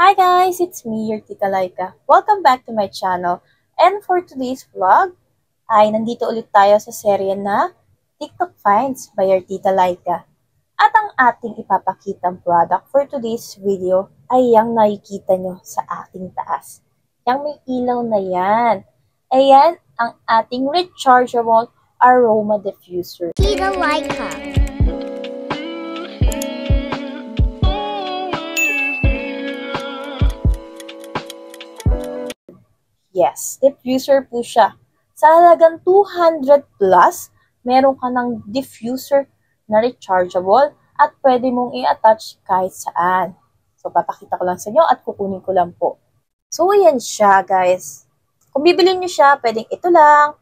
Hi guys, it's me, your Tita Laika. Welcome back to my channel. And for today's vlog, ay nandito ulit tayo sa serye na TikTok Finds by your Tita Laika. At ang ating ipapakitang product for today's video ay yung nakikita nyo sa ating taas. Yang may ilaw na yan. Ayan ang ating rechargeable aroma diffuser. Tita Laika. Yes, diffuser po siya. Sa halagang 200 plus, meron ka ng diffuser na rechargeable at pwede mong i-attach kahit saan. So, papakita ko lang sa inyo at kukunin ko lang po. So, ayan siya, guys. Kung bibilin nyo siya, pwedeng ito lang,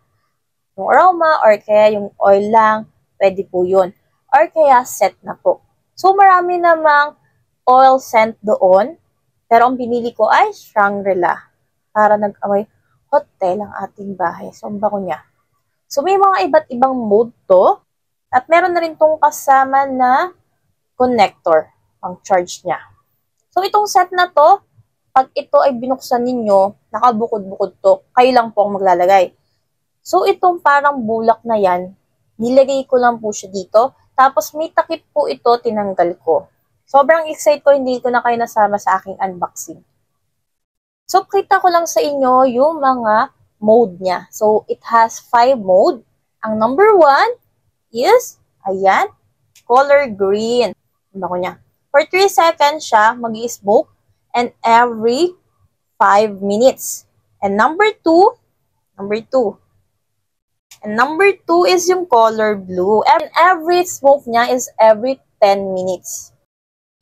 yung aroma, or kaya yung oil lang, pwede po yun. Or kaya set na po. So, marami namang oil scent doon, pero ang binili ko ay Shangri-La. Para nag-amoy hotel ang ating bahay. So, ang bango niya. So, may mga iba't ibang mode to. At meron na rin tong kasama na connector pang charge niya. So, itong set na to, pag ito ay binuksan ninyo, nakabukod-bukod to, kayo lang po ang maglalagay. So, itong parang bulak na yan, nilagay ko lang po siya dito. Tapos, may takip po ito, tinanggal ko. Sobrang excited ko, hindi ko na kayo nasama sa aking unboxing. So, kita ko lang sa inyo yung mga mode niya. So, it has 5 mode. Ang number 1 is, ayan, color green. Ano ko niya? For 3 seconds siya, mag-i-smoke and every 5 minutes. And number 2. And number 2 is yung color blue. And every smoke niya is every 10 minutes.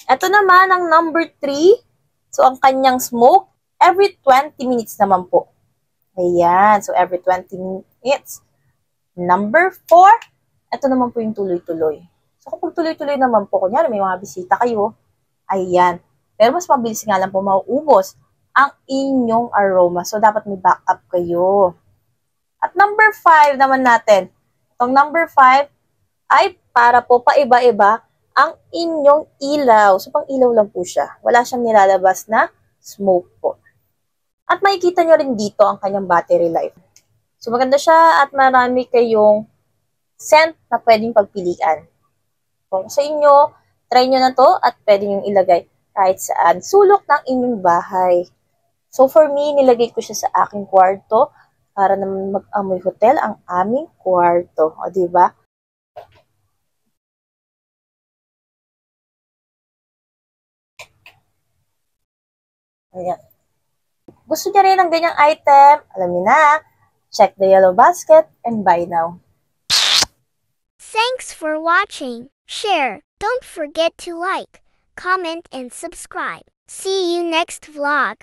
Ito naman ang number 3. So, ang kanyang smoke, every 20 minutes naman po. Ayan. So, every 20 minutes. Number 4, ito naman po yung tuloy-tuloy. So, kapag tuloy-tuloy naman po, kunyari may mga bisita kayo, ayan. Pero mas mabilis nga lang po mauubos ang inyong aroma. So, dapat may backup kayo. At number 5 naman natin. Itong number 5 ay para po paiba-iba ang inyong ilaw. So, pang ilaw lang po siya. Wala siyang nilalabas na smoke po. At makikita nyo rin dito ang kanyang battery life. So, maganda siya at marami kayong scent na pwedeng pagpilian. Kung sa inyo, try nyo na to at pwede nyo ilagay kahit saan. Sulok ng inyong bahay. So, for me, nilagay ko siya sa aking kwarto para naman mag-amoy hotel ang aming kwarto. O, diba? Ayan. Gusto niya rin ng ganyang item, alam niyo na, check the yellow basket and buy now. Thanks for watching. Share. Don't forget to like, comment, and subscribe. See you next vlog.